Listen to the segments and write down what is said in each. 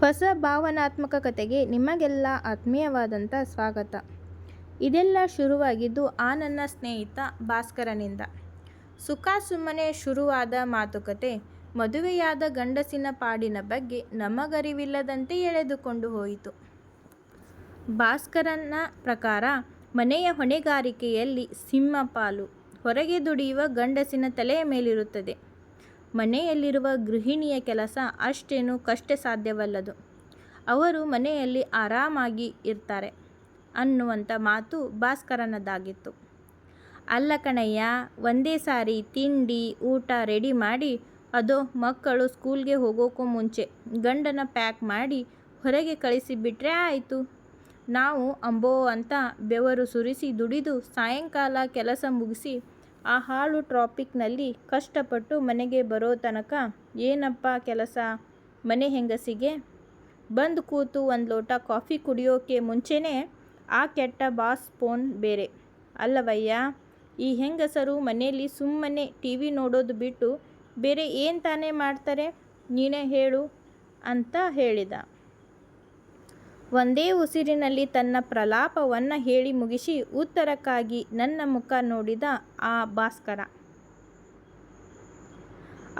ಹೊಸ ಭಾವನಾತ್ಮಕ ಕಥೆಗೆ ನಿಮಗೆಲ್ಲ ಆತ್ಮೀಯವಾದಂಥ ಸ್ವಾಗತ. ಇದೆಲ್ಲ ಶುರುವಾಗಿದ್ದು ಆ ನನ್ನ ಸ್ನೇಹಿತ ಭಾಸ್ಕರನಿಂದ. ಸುಮ್ಮನೆ ಶುರುವಾದ ಮಾತುಕತೆ ಮದುವೆಯಾದ ಗಂಡಸಿನ ಪಾಡಿನ ಬಗ್ಗೆ ನಮಗರಿವಿಲ್ಲದಂತೆ ಎಳೆದುಕೊಂಡು ಹೋಯಿತು. ಭಾಸ್ಕರನ ಪ್ರಕಾರ ಮನೆಯ ಹೊಣೆಗಾರಿಕೆಯಲ್ಲಿ ಸಿಂಹಪಾಲು ಹೊರಗೆ ದುಡಿಯುವ ಗಂಡಸಿನ ತಲೆಯ ಮೇಲಿರುತ್ತದೆ. ಮನೆಯಲ್ಲಿರುವ ಗೃಹಿಣಿಯ ಕೆಲಸ ಅಷ್ಟೇನು ಕಷ್ಟ ಸಾಧ್ಯವಲ್ಲದು. ಅವರು ಮನೆಯಲ್ಲಿ ಆರಾಮಾಗಿ ಇರ್ತಾರೆ ಅನ್ನುವಂಥ ಮಾತು ಭಾಸ್ಕರನದಾಗಿತ್ತು. ಅಲ್ಲ ಕಣಯ್ಯ, ಒಂದೇ ಸಾರಿ ತಿಂಡಿ ಊಟ ರೆಡಿ ಮಾಡಿ ಅದೋ ಮಕ್ಕಳು ಸ್ಕೂಲ್ಗೆ ಹೋಗೋಕ್ಕೂ ಮುಂಚೆ ಗಂಡನ ಪ್ಯಾಕ್ ಮಾಡಿ ಹೊರಗೆ ಕಳಿಸಿಬಿಟ್ರೆ ಆಯಿತು. ನಾವು ಅಂಬೋ ಅಂತ ಬೆವರು ಸುರಿಸಿ ದುಡಿದು ಸಾಯಂಕಾಲ ಕೆಲಸ ಮುಗಿಸಿ ಆ ಹಾಳು ಟ್ರಾಫಿಕ್ನಲ್ಲಿ ಕಷ್ಟಪಟ್ಟು ಮನೆಗೆ ಬರೋ ತನಕ ಏನಪ್ಪ ಕೆಲಸ ಮನೆ ಹೆಂಗಸಿಗೆ? ಬಂದು ಕೂತು ಒಂದು ಲೋಟ ಕಾಫಿ ಕುಡಿಯೋಕೆ ಮುಂಚೆನೇ ಆ ಕೆಟ್ಟ ಬಾಸ್ ಫೋನ್ ಬೇರೆ ಅಲ್ಲವಯ್ಯ. ಈ ಹೆಂಗಸರು ಮನೆಯಲ್ಲಿ ಸುಮ್ಮನೆ ಟಿವಿ ನೋಡೋದು ಬಿಟ್ಟು ಬೇರೆ ಏನು ತಾನೇ ಮಾಡ್ತಾರೆ ನೀನೇ ಹೇಳು ಅಂತ ಹೇಳಿದ. ಒಂದೇ ಉಸಿರಿನಲ್ಲಿ ತನ್ನ ಪ್ರಲಾಪವನ್ನು ಹೇಳಿ ಮುಗಿಸಿ ಉತ್ತರಕ್ಕಾಗಿ ನನ್ನ ಮುಖ ನೋಡಿದ ಆ ಭಾಸ್ಕರ.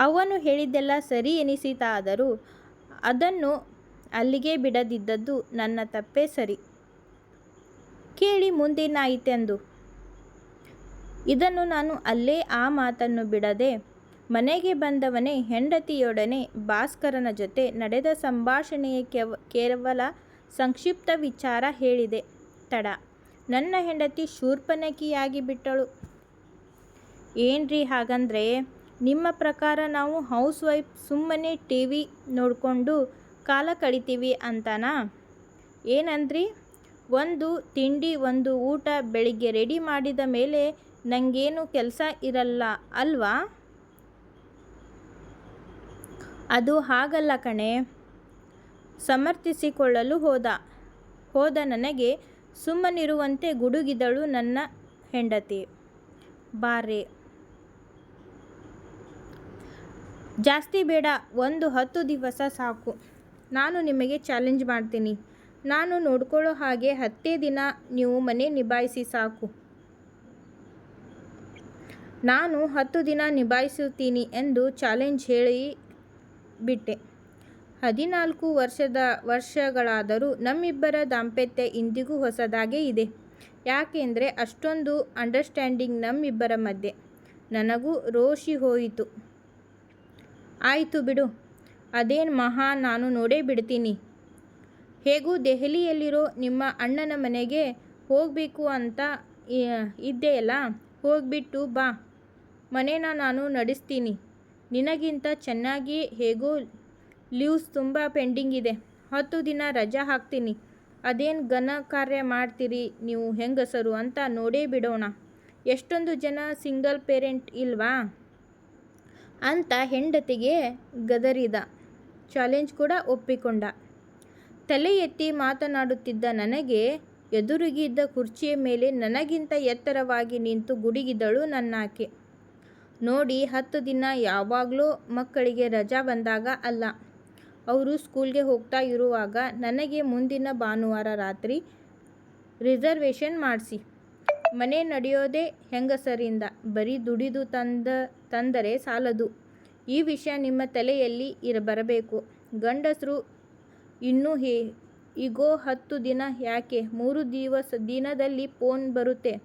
ಅವನು ಹೇಳಿದ್ದೆಲ್ಲ ಸರಿ ಎನಿಸಿತಾದರೂ ಅದನ್ನು ಅಲ್ಲಿಗೆ ಬಿಡದಿದ್ದದ್ದು ನನ್ನ ತಪ್ಪೇ ಸರಿ. ಕೇಳಿ ಮುಂದೇನಾಯಿತೆಂದು. ಇದನ್ನು ನಾನು ಅಲ್ಲೇ ಆ ಮಾತನ್ನು ಬಿಡದೆ ಮನೆಗೆ ಬಂದವನೇ ಹೆಂಡತಿಯೊಡನೆ ಭಾಸ್ಕರನ ಜೊತೆ ನಡೆದ ಸಂಭಾಷಣೆಯ ಕೇವಲ ಸಂಕ್ಷಿಪ್ತ ವಿಚಾರ ಹೇಳಿದೆ. ತಡ, ನನ್ನ ಹೆಂಡತಿ ಶೂರ್ಪನಖಿಯಾಗಿ ಬಿಟ್ಟಳು. ಏನ್ರಿ ಹಾಗಂದ್ರೆ ನಿಮ್ಮ ಪ್ರಕಾರ ನಾವು ಹೌಸ್ ವೈಫ್ ಸುಮ್ಮನೆ ಟಿವಿ ನೋಡಿಕೊಂಡು ಕಾಲ ಕಳಿತೀವಿ ಅಂತನಾ? ಏನಂದ್ರಿ? ಒಂದು ತಿಂಡಿ ಒಂದು ಊಟ ಬೆಳಿಗ್ಗೆ ರೆಡಿ ಮಾಡಿದ ಮೇಲೆ ನನಗೇನು ಕೆಲಸ ಇರಲ್ಲ ಅಲ್ವಾ? ಅದು ಹಾಗಲ್ಲ ಕಣೆ. ಸಮರ್ಥಿಸಿಕೊಳ್ಳಲು ಹೋದ ನನಗೆ ಸುಮ್ಮನಿರುವಂತೆ ಗುಡುಗಿದಳು ನನ್ನ ಹೆಂಡತಿ. ಬಾರೆ, ಜಾಸ್ತಿ ಬೇಡ, ಒಂದು 10 ದಿವಸ ಸಾಕು. ನಾನು ನಿಮಗೆ ಚಾಲೆಂಜ್ ಮಾಡ್ತೀನಿ. ನಾನು ನೋಡ್ಕೊಳ್ಳೋ ಹಾಗೆ 10 ದಿನ ನೀವು ಮನೆ ನಿಭಾಯಿಸಿ ಸಾಕು. ನಾನು 10 ದಿನ ನಿಭಾಯಿಸುತ್ತೀನಿ ಎಂದು ಚಾಲೆಂಜ್ ಹೇಳಿ ಬಿಟ್ಟೆ. 14 ವರ್ಷಗಳಾದರೂ ನಮ್ಮಿಬ್ಬರ ದಾಂಪತ್ಯ ಇಂದಿಗೂ ಹೊಸದಾಗೇ ಇದೆ. ಯಾಕೆಂದರೆ ಅಷ್ಟೊಂದು ಅಂಡರ್ಸ್ಟ್ಯಾಂಡಿಂಗ್ ನಮ್ಮಿಬ್ಬರ ಮಧ್ಯೆ. ನನಗೂ ರೋಷಿ ಹೋಯಿತು. ಆಯಿತು ಬಿಡು, ಅದೇನು ಮಹಾ, ನಾನು ನೋಡೇ ಬಿಡ್ತೀನಿ. ಹೇಗೂ ದೆಹಲಿಯಲ್ಲಿರೋ ನಿಮ್ಮ ಅಣ್ಣನ ಮನೆಗೆ ಹೋಗಬೇಕು ಅಂತ ಇದ್ದೆಯಲ್ಲ, ಹೋಗ್ಬಿಟ್ಟು ಬಾ. ಮನೇನ ನಾನು ನಡೆಸ್ತೀನಿ. ನಿನಗಿಂತ ಚೆನ್ನಾಗಿ ಹೇಗೋ ಲೀವ್ಸ್ ತುಂಬ ಪೆಂಡಿಂಗ್ ಇದೆ. 10 ದಿನ ರಜಾ ಹಾಕ್ತೀನಿ. ಅದೇನು ಘನ ಕಾರ್ಯ ಮಾಡ್ತೀರಿ ನೀವು ಹೆಂಗಸರು ಅಂತ ನೋಡೇ ಬಿಡೋಣ. ಎಷ್ಟೊಂದು ಜನ ಸಿಂಗಲ್ ಪೇರೆಂಟ್ ಇಲ್ವಾ ಅಂತ ಹೆಂಡತಿಗೆ ಗದರಿದ. ಚಾಲೆಂಜ್ ಕೂಡ ಒಪ್ಪಿಕೊಂಡ. ತಲೆ ಎತ್ತಿ ಮಾತನಾಡುತ್ತಿದ್ದ ನನಗೆ ಎದುರಿಗಿದ್ದ ಕುರ್ಚಿಯ ಮೇಲೆ ನನಗಿಂತ ಎತ್ತರವಾಗಿ ನಿಂತು ಗುಡುಗಿದಳು ನನ್ನಾಕೆ. ನೋಡಿ, 10 ದಿನ ಯಾವಾಗಲೋ ಮಕ್ಕಳಿಗೆ ರಜಾ ಬಂದಾಗ ಅಲ್ಲ, ಅವರು ಸ್ಕೂಲ್ಗೆ ಹೋಗ್ತಾ ಇರುವಾಗ ನನಗೆ ಮುಂದಿನ ಭಾನುವಾರ ರಾತ್ರಿ ರಿಸರ್ವೇಷನ್ ಮಾಡಿಸಿ. ಮನೆ ನಡೆಯೋದೇ ಹೆಂಗಸರಿಂದ. ಬರೀ ದುಡಿದು ತಂದರೆ ಸಾಲದು. ಈ ವಿಷಯ ನಿಮ್ಮ ತಲೆಯಲ್ಲಿ ಬರಬೇಕು. ಗಂಡಸರು ಇನ್ನೂ ಈಗೋ 10 ದಿನ ಯಾಕೆ, 3 ದಿನದಲ್ಲಿ ಫೋನ್ ಬರುತ್ತೆ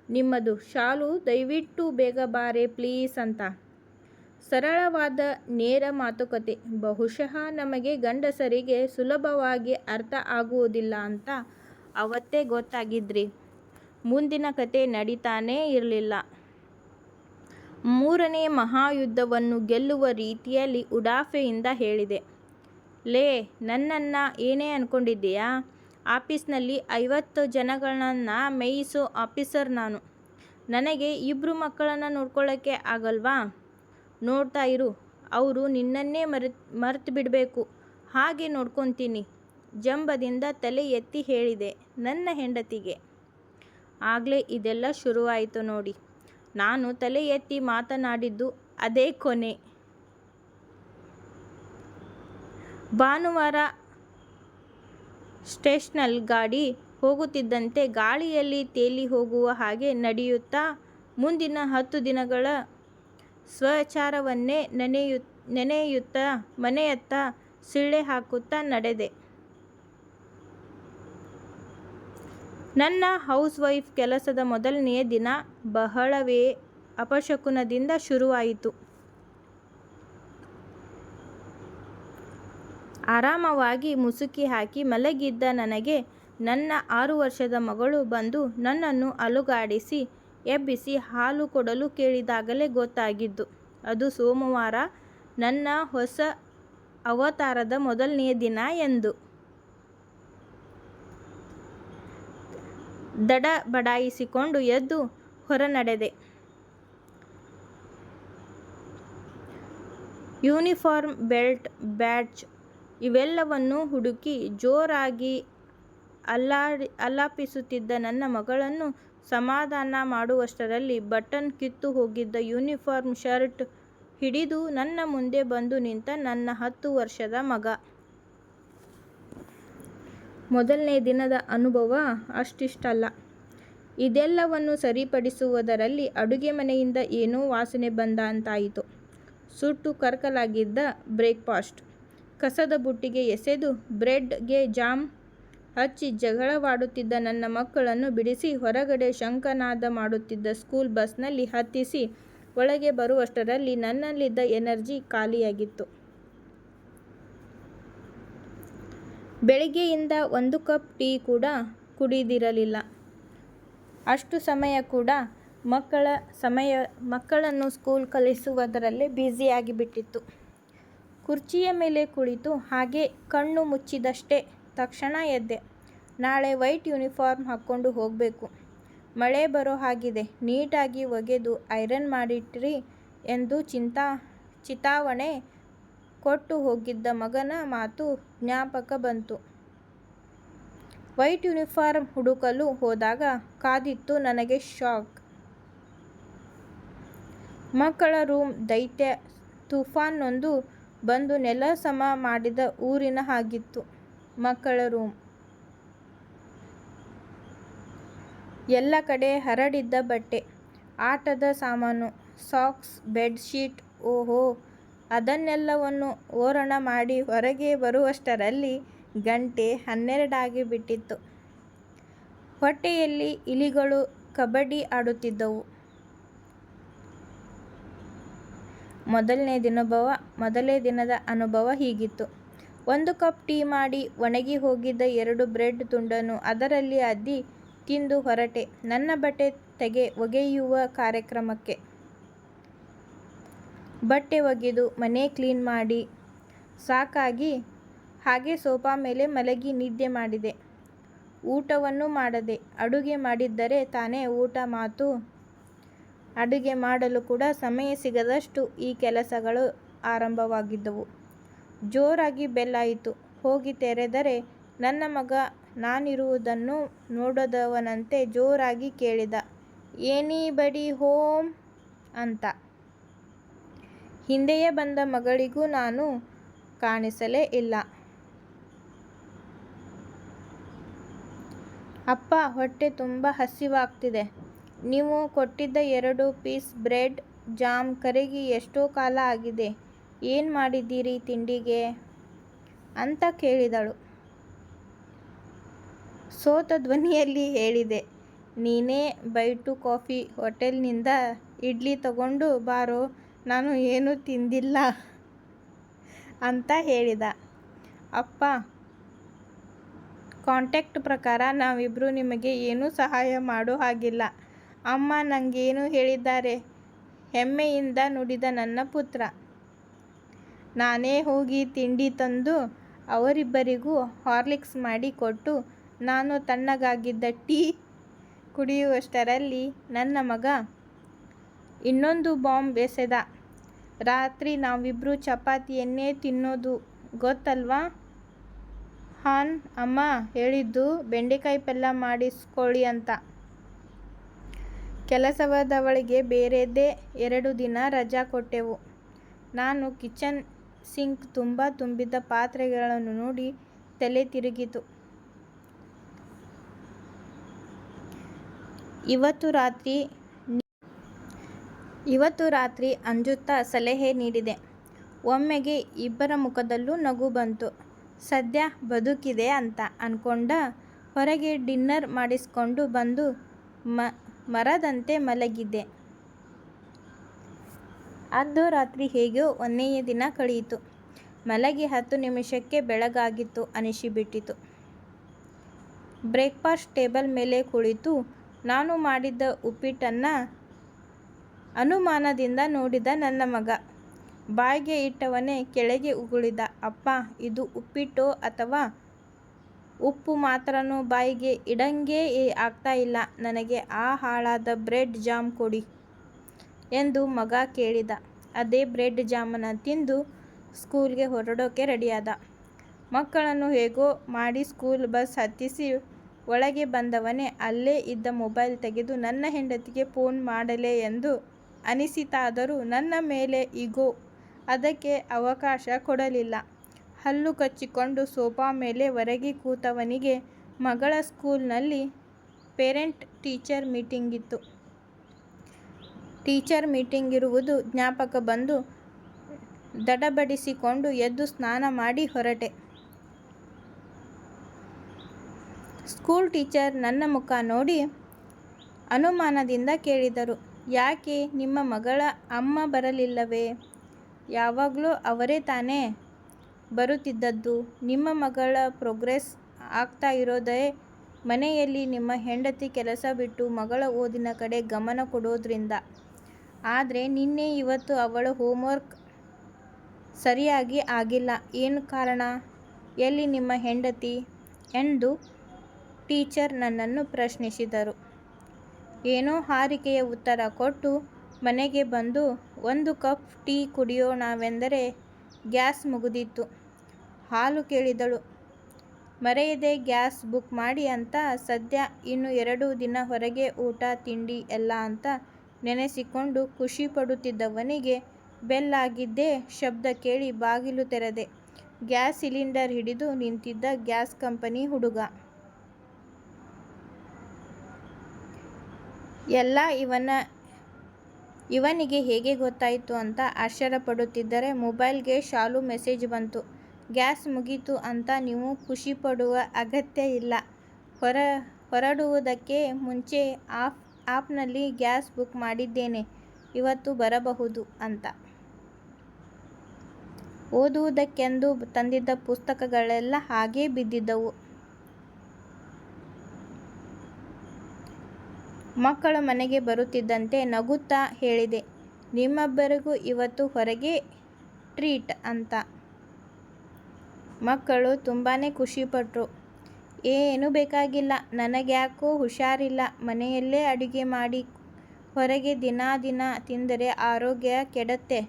ನಿಮ್ಮದು ಶಾಲು ದಯವಿಟ್ಟು ಬೇಗ ಬಾರೆ ಪ್ಲೀಸ್ ಅಂತ. ಸರಳವಾದ ನೇರ ಮಾತುಕತೆ ಬಹುಶಃ ನಮಗೆ ಗಂಡಸರಿಗೆ ಸುಲಭವಾಗಿ ಅರ್ಥ ಆಗುವುದಿಲ್ಲ ಅಂತ ಅವತ್ತೇ ಗೊತ್ತಾಗಿದ್ರಿ. ಮುಂದಿನ ಕತೆ ನಡೀತಾನೇ ಇರಲಿಲ್ಲ. 3ನೇ ಮಹಾಯುದ್ಧವನ್ನು ಗೆಲ್ಲುವ ರೀತಿಯಲ್ಲಿ ಉಡಾಫೆಯಿಂದ ಹೇಳಿದೆ. ಲೇ, ನನ್ನನ್ನು ಏನೇ ಅಂದ್ಕೊಂಡಿದ್ದೀಯಾ? ಆಫೀಸ್ನಲ್ಲಿ 50 ಜನಗಳನ್ನ ಮೇಯಿಸೋ ಆಫೀಸರ್ ನಾನು. ನನಗೆ 2 ಮಕ್ಕಳನ್ನು ನೋಡ್ಕೊಳ್ಳೋಕ್ಕೆ ಆಗಲ್ವಾ? ನೋಡ್ತಾ ಇರು, ಅವರು ನಿನ್ನನ್ನೇ ಮರೆತು ಬಿಡಬೇಕು, ಹಾಗೆ ನೋಡ್ಕೊತೀನಿ. ಜಂಬದಿಂದ ತಲೆ ಎತ್ತಿ ಹೇಳಿದೆ ನನ್ನ ಹೆಂಡತಿಗೆ. ಆಗಲೇ ಇದೆಲ್ಲ ಶುರುವಾಯಿತು ನೋಡಿ. ನಾನು ತಲೆ ಎತ್ತಿ ಮಾತನಾಡಿದ್ದು ಅದೇ ಕೊನೆ. ಭಾನುವಾರ ಸ್ಟೇಷನ್ನಲ್ಲಿ ಗಾಡಿ ಹೋಗುತ್ತಿದ್ದಂತೆ ಗಾಳಿಯಲ್ಲಿ ತೇಲಿ ಹೋಗುವ ಹಾಗೆ ನಡೆಯುತ್ತಾ ಮುಂದಿನ 10 ದಿನಗಳ ಸ್ವಚಾರವನ್ನೇ ನೆನೆಯುತ್ತಾ ಮನೆಯತ್ತ ಸಿಳ್ಳೆ ಹಾಕುತ್ತಾ ನಡೆದೆ. ನನ್ನ ಹೌಸ್ ವೈಫ್ ಕೆಲಸದ ಮೊದಲನೆಯ ದಿನ ಬಹಳವೇ ಅಪಶಕುನದಿಂದ ಶುರುವಾಯಿತು. ಆರಾಮವಾಗಿ ಮುಸುಕಿ ಹಾಕಿ ಮಲಗಿದ್ದ ನನಗೆ ನನ್ನ 6 ವರ್ಷದ ಮಗಳು ಬಂದು ನನ್ನನ್ನು ಅಲುಗಾಡಿಸಿ ಎಬ್ಬಿಸಿ ಹಾಲು ಕೊಡಲು ಕೇಳಿದಾಗಲೇ ಗೊತ್ತಾಗಿದ್ದು ಅದು ಸೋಮವಾರ ನನ್ನ ಹೊಸ ಅವತಾರದ ಮೊದಲನೆಯ ದಿನ ಎಂದು. ದಡ ಬಡಾಯಿಸಿಕೊಂಡು ಎದ್ದು ಹೊರನಡೆದೆ. ಯೂನಿಫಾರ್ಮ್, ಬೆಲ್ಟ್, ಬ್ಯಾಡ್ಜ್ ಇವೆಲ್ಲವನ್ನೂ ಹುಡುಕಿ ಜೋರಾಗಿ ಆಲಾಪಿಸುತ್ತಿದ್ದ ನನ್ನ ಮಗಳನ್ನು ಸಮಾಧಾನ ಮಾಡುವಷ್ಟರಲ್ಲಿ ಬಟನ್ ಕಿತ್ತು ಹೋಗಿದ್ದ ಯೂನಿಫಾರ್ಮ್ ಶರ್ಟ್ ಹಿಡಿದು ನನ್ನ ಮುಂದೆ ಬಂದು ನಿಂತ ನನ್ನ 10 ವರ್ಷದ ಮಗ. ಮೊದಲನೇ ದಿನದ ಅನುಭವ ಅಷ್ಟಿಷ್ಟಲ್ಲ. ಇದೆಲ್ಲವನ್ನು ಸರಿಪಡಿಸುವುದರಲ್ಲಿ ಅಡುಗೆ ಮನೆಯಿಂದ ಏನೋ ವಾಸನೆ ಬಂದಂತಾಯಿತು. ಸುಟ್ಟು ಕರಕಲಾಗಿದ್ದ ಬ್ರೇಕ್ಫಾಸ್ಟ್ ಕಸದ ಬುಟ್ಟಿಗೆ ಎಸೆದು ಬ್ರೆಡ್ಗೆ ಜಾಮ್ ಹಚ್ಚಿ ಜಗಳವಾಡುತ್ತಿದ್ದ ನನ್ನ ಮಕ್ಕಳನ್ನು ಬಿಡಿಸಿ ಹೊರಗಡೆ ಶಂಖನಾದ ಮಾಡುತ್ತಿದ್ದ ಸ್ಕೂಲ್ ಬಸ್ನಲ್ಲಿ ಹತ್ತಿಸಿ ಒಳಗೆ ಬರುವಷ್ಟರಲ್ಲಿ ನನ್ನಲ್ಲಿದ್ದ ಎನರ್ಜಿ ಖಾಲಿಯಾಗಿತ್ತು. ಬೆಳಿಗ್ಗೆಯಿಂದ 1 ಕಪ್ ಟೀ ಕೂಡ ಕುಡಿದಿರಲಿಲ್ಲ. ಅಷ್ಟು ಸಮಯ ಕೂಡ ಮಕ್ಕಳನ್ನು ಸ್ಕೂಲ್ ಕಳಿಸುವುದರಲ್ಲೇ ಬ್ಯುಸಿಯಾಗಿಬಿಟ್ಟಿತ್ತು. ಕುರ್ಚಿಯ ಮೇಲೆ ಕುಳಿತು ಹಾಗೆ ಕಣ್ಣು ಮುಚ್ಚಿದಷ್ಟೇ ತಕ್ಷಣ ಎದ್ದೆ. ನಾಳೆ ವೈಟ್ ಯೂನಿಫಾರ್ಮ್ ಹಾಕ್ಕೊಂಡು ಹೋಗಬೇಕು. ಮಳೆ ಬರೋ ಹಾಗಿದೆ. ನೀಟಾಗಿ ಒಗೆದು ಐರನ್ ಮಾಡಿಟ್ರಿ ಎಂದು ಚಿತಾವಣೆ ಕೊಟ್ಟು ಹೋಗಿದ್ದ ಮಗನ ಮಾತು ಜ್ಞಾಪಕ ಬಂತು. ವೈಟ್ ಯೂನಿಫಾರ್ಮ್ ಹುಡುಕಲು ಹೋದಾಗ ಕಾದಿತ್ತು ನನಗೆ ಶಾಕ್. ಮಕ್ಕಳ ರೂಮ್ ದೈತ್ಯ ತುಫಾನೊಂದು ಬಂದು ನೆಲ ಸಮ ಮಾಡಿದ ಊರಿನ ಹಾಗಿತ್ತು. ಮಕ್ಕಳ ರೂಮ್. ಎಲ್ಲ ಕಡೆ ಹರಡಿದ್ದ ಬಟ್ಟೆ, ಆಟದ ಸಾಮಾನು, ಸಾಕ್ಸ್, ಬೆಡ್ ಶೀಟ್. ಓಹೋ, ಅದನ್ನೆಲ್ಲವನ್ನು ಓರಣ ಮಾಡಿ ಹೊರಗೆ ಬರುವಷ್ಟರಲ್ಲಿ ಗಂಟೆ 12 ಆಗಿಬಿಟ್ಟಿತ್ತು. ಹೊಟ್ಟೆಯಲ್ಲಿ ಇಲಿಗಳು ಕಬಡ್ಡಿ ಆಡುತ್ತಿದ್ದವು. ಮೊದಲೇ ದಿನದ ಅನುಭವ ಹೀಗಿತ್ತು. 1 ಕಪ್ ಟೀ ಮಾಡಿ ಒಣಗಿ ಹೋಗಿದ್ದ 2 ಬ್ರೆಡ್ ತುಂಡನ್ನು ಅದರಲ್ಲಿ ಅದ್ದಿ ತಿಂದು ಹೊರಟೆ ನನ್ನ ಬಟ್ಟೆ ಒಗೆಯುವ ಕಾರ್ಯಕ್ರಮಕ್ಕೆ. ಬಟ್ಟೆ ಒಗೆದು ಮನೆ ಕ್ಲೀನ್ ಮಾಡಿ ಸಾಕಾಗಿ ಹಾಗೆ ಸೋಫಾ ಮೇಲೆ ಮಲಗಿ ನಿದ್ದೆ ಮಾಡಿದೆ. ಊಟವನ್ನೂ ಮಾಡದೆ. ಅಡುಗೆ ಮಾಡಿದ್ದರೆ ತಾನೇ ಊಟ ಮಾತು. ಅಡುಗೆ ಮಾಡಲು ಕೂಡ ಸಮಯ ಸಿಗದಷ್ಟು ಈ ಕೆಲಸಗಳು ಆರಂಭವಾಗಿದ್ದವು. ಜೋರಾಗಿ ಬೆಲ್ ಆಯಿತು. ಹೋಗಿ ತೆರೆದರೆ ನನ್ನ ಮಗ ನಾನಿರುವುದನ್ನು ನೋಡದವನಂತೆ ಜೋರಾಗಿ ಕೇಳಿದ, "ಎನಿಬಡಿ ಹೋಮ್?" ಅಂತ. ಹಿಂದೆಯೇ ಬಂದ ಮಗಳಿಗೂ ನಾನು ಕಾಣಿಸಲೇ ಇಲ್ಲ. "ಅಪ್ಪ, ಹೊಟ್ಟೆ ತುಂಬ ಹಸಿವಾಗ್ತಿದೆ. ನೀವು ಕೊಟ್ಟಿದ್ದ 2 ಪೀಸ್ ಬ್ರೆಡ್ ಜಾಮ್ ಕರಗಿ ಎಷ್ಟೋ ಕಾಲ ಆಗಿದೆ. ಏನು ಮಾಡಿದ್ದೀರಿ ತಿಂಡಿಗೆ?" ಅಂತ ಕೇಳಿದಳು. ಸೋತ ಧ್ವನಿಯಲ್ಲಿ ಹೇಳಿದೆ, "ನೀನೇ ಬೈಟು ಕಾಫಿ ಹೋಟೆಲ್ನಿಂದ ಇಡ್ಲಿ ತಗೊಂಡು ಬಾರೋ, ನಾನು ಏನೂ ತಿಂದಿಲ್ಲ" ಅಂತ ಹೇಳಿದ. "ಅಪ್ಪ, ಕಾಂಟ್ಯಾಕ್ಟ್ ಪ್ರಕಾರ ನಾವಿಬ್ರು ನಿಮಗೆ ಏನೂ ಸಹಾಯ ಮಾಡೋ ಹಾಗಿಲ್ಲ. ಅಮ್ಮ ನಂಗೇನು ಹೇಳಿದ್ದಾರೆ?" ಹೆಮ್ಮೆಯಿಂದ ನುಡಿದ ನನ್ನ ಪುತ್ರ. ನಾನೇ ಹೋಗಿ ತಿಂಡಿ ತಂದು ಅವರಿಬ್ಬರಿಗೂ ಹಾರ್ಲಿಕ್ಸ್ ಮಾಡಿ ಕೊಟ್ಟು ನಾನು ತಣ್ಣಗಾಗಿದ್ದ ಟೀ ಕುಡಿಯುವಷ್ಟರಲ್ಲಿ ನನ್ನ ಮಗ ಇನ್ನೊಂದು ಬಾಂಬ್ ಎಸೆದ. ರಾತ್ರಿ ನಾವಿಬ್ರು ಚಪಾತಿಯನ್ನೇ ತಿನ್ನೋದು ಗೊತ್ತಲ್ವಾ ಹಾನ್? ಅಮ್ಮ ಹೇಳಿದ್ದು ಬೆಂಡೆಕಾಯಿ ಪಲ್ಯ ಮಾಡಿಸ್ಕೊಳ್ಳಿ ಅಂತ. ಕೆಲಸದವಳಿಗೆ ಬೇರೆದೇ 2 ದಿನ ರಜಾ ಕೊಟ್ಟೆವು. ನಾನು ಕಿಚನ್ ಸಿಂಕ್ ತುಂಬ ತುಂಬಿದ್ದ ಪಾತ್ರೆಗಳನ್ನು ನೋಡಿ ತಲೆ ತಿರುಗಿತು. ಇವತ್ತು ರಾತ್ರಿ ಅಂಜುತ್ತಾ ಸಲಹೆ ನೀಡಿದೆ. ಒಮ್ಮೆಗೆ ಇಬ್ಬರ ಮುಖದಲ್ಲೂ ನಗು ಬಂತು. ಸದ್ಯ ಬದುಕಿದೆ ಅಂತ ಅನ್ಕೊಂಡ ಹೊರಗೆ ಡಿನ್ನರ್ ಮಾಡಿಸ್ಕೊಂಡು ಬಂದು ಮರದಂತೆ ಮಲಗಿದ್ದೆ. ಅರ್ಧರಾತ್ರಿ ಹೇಗೋ ಒಂದನೆಯ ದಿನ ಕಳೆಯಿತು. ಮಲಗಿ 10 ನಿಮಿಷಕ್ಕೆ ಬೆಳಗಾಗಿತ್ತು ಅನಿಸಿಬಿಟ್ಟಿತು. ಬ್ರೇಕ್ಫಾಸ್ಟ್ ಟೇಬಲ್ ಮೇಲೆ ಕುಳಿತು ನಾನು ಮಾಡಿದ್ದ ಉಪ್ಪಿಟ್ಟನ್ನ ಅನುಮಾನದಿಂದ ನೋಡಿದ ನನ್ನ ಮಗ. ಬಾಯಿಗೆ ಇಟ್ಟವನೇ ಕೆಳಗೆ ಉಗುಳಿದ. ಅಪ್ಪ, ಇದು ಉಪ್ಪಿಟ್ಟೋ ಅಥವಾ ಉಪ್ಪು ಮಾತ್ರನೋ ಬಾಯಿಗೆ ಇಡಂಗೇ ಆಗ್ತಾ ಇಲ್ಲ. ನನಗೆ ಆ ಹಾಳಾದ ಬ್ರೆಡ್ ಜಾಮ್ ಕೊಡಿ ಎಂದು ಮಗ ಕೇಳಿದ. ಅದೇ ಬ್ರೆಡ್ ಜಾಮನ್ನ ತಿಂದು ಸ್ಕೂಲ್ಗೆ ಹೊರಡೋಕೆ ರೆಡಿಯಾದ. ಮಕ್ಕಳನ್ನು ಹೇಗೋ ಮಾಡಿ ಸ್ಕೂಲ್ ಬಸ್ ಹತ್ತಿಸಿ ಒಳಗೆ ಬಂದವನೇ ಅಲ್ಲೇ ಇದ್ದ ಮೊಬೈಲ್ ತೆಗೆದು ನನ್ನ ಹೆಂಡತಿಗೆ ಫೋನ್ ಮಾಡಲೇ ಎಂದು ಅನಿಸಿತಾದರೂ ನನ್ನ ಮೇಲೆ ಈಗೋ ಅದಕ್ಕೆ ಅವಕಾಶ ಕೊಡಲಿಲ್ಲ. ಹಲ್ಲು ಕಚ್ಚಿಕೊಂಡು ಸೋಫಾ ಮೇಲೆ ಒರಗಿ ಕೂತವನಿಗೆ ಮಗಳ ಸ್ಕೂಲ್ನಲ್ಲಿ ಪೇರೆಂಟ್ ಟೀಚರ್ ಮೀಟಿಂಗಿತ್ತು. ಟೀಚರ್ ಮೀಟಿಂಗ್ ಇರುವುದು ಜ್ಞಾಪಕ ಬಂದು ದಡಬಡಿಸಿಕೊಂಡು ಎದ್ದು ಸ್ನಾನ ಮಾಡಿ ಹೊರಟೆ. ಸ್ಕೂಲ್ ಟೀಚರ್ ನನ್ನ ಮುಖ ನೋಡಿ ಅನುಮಾನದಿಂದ ಕೇಳಿದರು, ಯಾಕೆ ನಿಮ್ಮ ಮಗಳ ಅಮ್ಮ ಬರಲಿಲ್ಲವೇ? ಯಾವಾಗಲೂ ಅವರೇ ತಾನೇ ಬರುತ್ತಿದ್ದದ್ದು. ನಿಮ್ಮ ಮಗಳ ಪ್ರೋಗ್ರೆಸ್ ಆಗ್ತಾ ಇರೋದೇ ಮನೆಯಲ್ಲಿ ನಿಮ್ಮ ಹೆಂಡತಿ ಕೆಲಸ ಬಿಟ್ಟು ಮಗಳ ಓದಿನ ಕಡೆ ಗಮನ ಕೊಡೋದ್ರಿಂದ. ಆದರೆ ನಿನ್ನೆ ಇವತ್ತು ಅವಳ ಹೋಮ್ವರ್ಕ್ ಸರಿಯಾಗಿ ಆಗಿಲ್ಲ. ಏನು ಕಾರಣ? ಎಲ್ಲಿ ನಿಮ್ಮ ಹೆಂಡತಿ ಎಂದು ಟೀಚರ್ ನನ್ನನ್ನು ಪ್ರಶ್ನಿಸಿದರು. ಏನೋ ಹಾರಿಕೆಯ ಉತ್ತರ ಕೊಟ್ಟು ಮನೆಗೆ ಬಂದು 1 ಕಪ್ ಟೀ ಕುಡಿಯೋಣವೆಂದರೆ ಗ್ಯಾಸ್ ಮುಗಿದಿತ್ತು. ಹಾಲು ಕೇಳಿದಳು. ಮರೆಯದೆ ಗ್ಯಾಸ್ ಬುಕ್ ಮಾಡಿ ಅಂತ. ಸದ್ಯ ಇನ್ನು 2 ದಿನ ಹೊರಗೆ ಊಟ ತಿಂಡಿ ಎಲ್ಲ ಅಂತ ನೆನೆಸಿಕೊಂಡು ಖುಷಿ ಪಡುತ್ತಿದ್ದವನಿಗೆ ಬೆಲ್ ಆಗಿದ್ದೇ ಶಬ್ದ ಕೇಳಿ ಬಾಗಿಲು ತೆರೆದೆ. ಗ್ಯಾಸ್ ಸಿಲಿಂಡರ್ ಹಿಡಿದು ನಿಂತಿದ್ದ ಗ್ಯಾಸ್ ಕಂಪನಿ ಹುಡುಗ. ಎಲ್ಲ ಇವನಿಗೆ ಹೇಗೆ ಗೊತ್ತಾಯಿತು ಅಂತ ಆಶ್ಚರ್ಯಪಡುತ್ತಿದ್ದರೆ ಮೊಬೈಲ್ಗೆ ಶಾಲು ಮೆಸೇಜ್ ಬಂತು. ಗ್ಯಾಸ್ ಮುಗೀತು ಅಂತ ನೀವು ಖುಷಿಪಡುವ ಅಗತ್ಯ ಇಲ್ಲ. ಹೊರಡುವುದಕ್ಕೆ ಮುಂಚೆ ಆಪ್ನಲ್ಲಿ ಗ್ಯಾಸ್ ಬುಕ್ ಮಾಡಿದ್ದೇನೆ, ಇವತ್ತು ಬರಬಹುದು ಅಂತ. ಓದುವುದಕ್ಕೆಂದು ತಂದಿದ್ದ ಪುಸ್ತಕಗಳೆಲ್ಲ ಹಾಗೇ ಬಿದ್ದಿದ್ದವು. ಮಕ್ಕಳು ಮನೆಗೆ ಬರುತ್ತಿದ್ದಂತೆ ನಗುತ್ತಾ ಹೇಳಿದೆ, ನಿಮ್ಮಿಬ್ಬರಿಗೂ ಇವತ್ತು ಹೊರಗೆ ಟ್ರೀಟ್ ಅಂತ. ಮಕ್ಕಳು ತುಂಬಾನೇ ಖುಷಿಪಟ್ರು. ಏನೂ ಬೇಕಾಗಿಲ್ಲ, ನನಗ್ಯಾಕೋ ಹುಷಾರಿಲ್ಲ, ಮನೆಯಲ್ಲೇ ಅಡುಗೆ ಮಾಡಿ ಹೊರಗೆ ದಿನ ತಿಂದರೆ ಆರೋಗ್ಯ ಕೆಡತ್ತೆ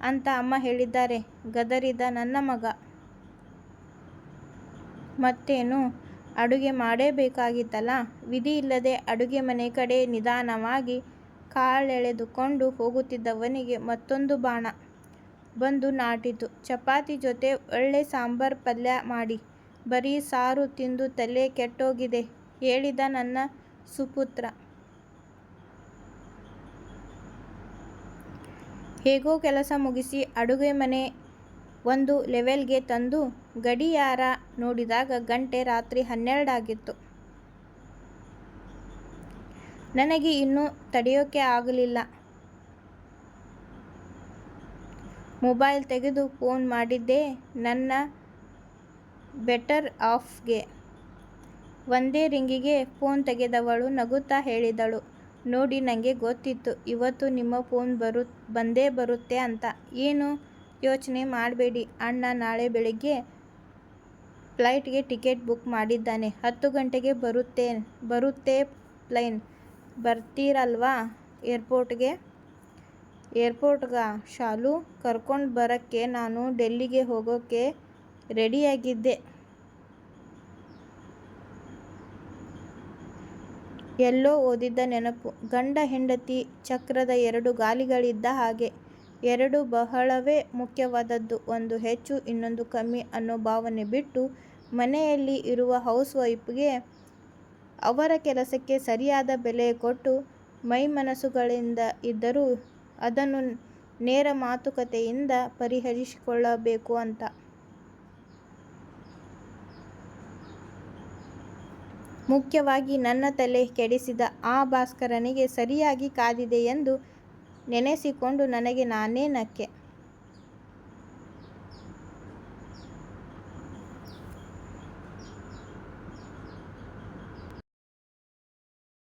ಅಂತ ಅಮ್ಮ ಹೇಳಿದ್ದಾರೆ. ಗದರಿದ ನನ್ನ ಮಗ. ಮತ್ತೇನು, ಅಡುಗೆ ಮಾಡಬೇಕಾಗಿತ್ತಲ್ಲ. ವಿಧಿ ಇಲ್ಲದೆ ಅಡುಗೆ ಮನೆ ಕಡೆ ನಿಧಾನವಾಗಿ ಕಾಲೆಳೆದುಕೊಂಡು ಹೋಗುತ್ತಿದ್ದವನಿಗೆ ಮತ್ತೊಂದು ಬಾಣ ಬಂದು ನಾಟಿತು. ಚಪಾತಿ ಜೊತೆ ಒಳ್ಳೆ ಸಾಂಬಾರ್ ಪಲ್ಯ ಮಾಡಿ, ಬರೀ ಸಾರು ತಿಂದು ತಲೆ ಕೆಟ್ಟೋಗಿದೆ ಹೇಳಿದ ನನ್ನ ಸುಪುತ್ರ. ಹೇಗೋ ಕೆಲಸ ಮುಗಿಸಿ ಅಡುಗೆ ಮನೆ ಒಂದು ಲೆವೆಲ್ಗೆ ತಂದು ಗಡಿಯಾರ ನೋಡಿದಾಗ ಗಂಟೆ ರಾತ್ರಿ 12 ಆಗಿತ್ತು. ನನಗೆ ಇನ್ನೂ ತಡೆಯೋಕೆ ಆಗಲಿಲ್ಲ. ಮೊಬೈಲ್ ತೆಗೆದು ಫೋನ್ ಮಾಡಿದ್ದೆ ನನ್ನ ಬೆಟರ್ ಹಾಫ್ಗೆ. ಒಂದೇ ರಿಂಗಿಗೆ ಫೋನ್ ತೆಗೆದವಳು ನಗುತ್ತಾ ಹೇಳಿದಳು, ನೋಡಿ, ನನಗೆ ಗೊತ್ತಿತ್ತು ಇವತ್ತು ನಿಮ್ಮ ಫೋನ್ ಬಂದೇ ಬರುತ್ತೆ ಅಂತ. ಏನು ಯೋಚನೆ ಮಾಡಬೇಡಿ, ಅಣ್ಣ ನಾಳೆ ಬೆಳಿಗ್ಗೆ ಫ್ಲೈಟ್ಗೆ ಟಿಕೆಟ್ ಬುಕ್ ಮಾಡಿದ್ದಾನೆ. 10 ಗಂಟೆಗೆ ಬರುತ್ತೆ ಪ್ಲೇನ್. ಬರ್ತೀರಲ್ವಾ ಏರ್ಪೋರ್ಟ್ಗ? ಶಾಲು ಕರ್ಕೊಂಡು ಬರಕ್ಕೆ ನಾನು ಡೆಲ್ಲಿಗೆ ಹೋಗೋಕೆ ರೆಡಿಯಾಗಿದ್ದೆ. ಎಲ್ಲೋ ಓದಿದ್ದ ನೆನಪು. ಗಂಡ ಹೆಂಡತಿ ಚಕ್ರದ 2 ಗಾಲಿಗಳಿದ್ದ ಹಾಗೆ. 2 ಬಹಳವೇ ಮುಖ್ಯವಾದದ್ದು. ಒಂದು ಹೆಚ್ಚು ಇನ್ನೊಂದು ಕಮ್ಮಿ ಅನ್ನೋ ಭಾವನೆ ಬಿಟ್ಟು ಮನೆಯಲ್ಲಿ ಇರುವ ಹೌಸ್ ವೈಫ್ಗೆ ಅವರ ಕೆಲಸಕ್ಕೆ ಸರಿಯಾದ ಬೆಲೆ ಕೊಟ್ಟು ಮೈಮನಸ್ಸುಗಳಿಂದ ಇದ್ದರೂ ಅದನ್ನು ನೇರ ಮಾತುಕತೆಯಿಂದ ಪರಿಹರಿಸಿಕೊಳ್ಳಬೇಕು ಅಂತ. ಮುಖ್ಯವಾಗಿ ನನ್ನ ತಲೆ ಕೆಡಿಸಿದ ಆ ಭಾಸ್ಕರನಿಗೆ ಸರಿಯಾಗಿ ಕಾದಿದೆ ಎಂದು ನೆನೆಸಿಕೊಂಡು ನನಗೆ ನಾನೇ ನಕ್ಕೆ.